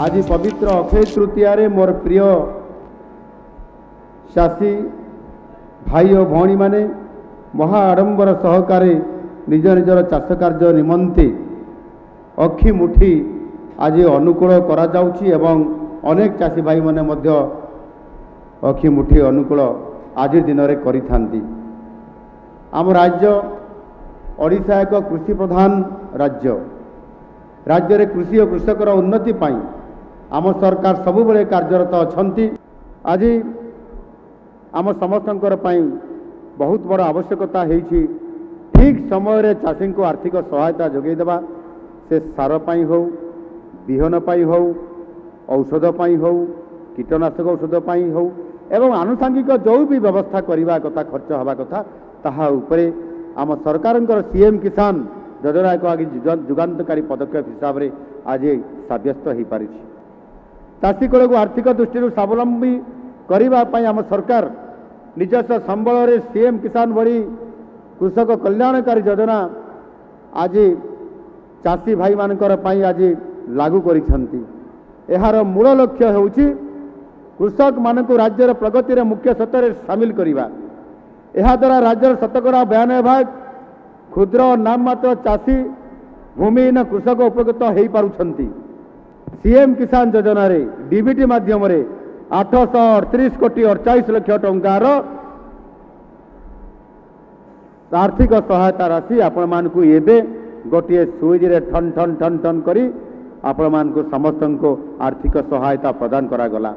आज पवित्र अक्षय तृतीया रे मोर प्रिय चाषी भाई और भौणी माने महा आडंबर सहकारे निज निजर चाष कार्य निमंते अखि मुठी आज अनुकूल करा जाउछि एवं अनेक चाषी भाई माने मध्य अखि मुठी अनुकूल आज दिन में करिथांती। आम राज्य ओडिशा एक कृषि प्रधान राज्य। राज्य रे कृषि और कृषकर उन्नति पाई आम सरकार सबुबले कार्यरत अछंती। आज आम समस्तंकर पाई बहुत बड़ आवश्यकता है ठीक समय रे चाषी को आर्थिक सहायता जोगई देबा। से सार पाई हो, बिहन पाई हो, औषध पाई हो, कीटनाशक औषध पाई हो एवं आनुषंगिक जो भी व्यवस्था करने कथा खर्च हवा कथा ताहा उपरे आम सरकार सीएम किसान योजना एक आगे जुगान्तकारी पदक्षेप हिसाब से आज सब्यस्त हो पारि। चाषी कूल को आर्थिक दृष्टि स्वावलंबी करने आम सरकार निजस्व संबल सीएम किसान भली कृषक कल्याणकारी योजना आज चाषी भाई मानकर पाई आज लागू करिसेंती। एहार मूल लक्ष्य होउछि कृषक मानक राज्यर प्रगति रे मुख्य स्रोत सामिल करिबा। एहा द्वारा राज्यर 92% भाग क्षुद्र नाम मात्र चाषी भूमिहीन कृषक उपकृत हो पारुछंती। सीएम किसान योजना रे डीबीटी माध्यम रे 838 कोटी 48 लाख टंकार आर्थिक सहायता राशि आपण मानकु एबे गोटे सुइज रे ठन ठन ठन ठन करी आपण मानकु समस्त को आर्थिक सहायता प्रदान करा गला।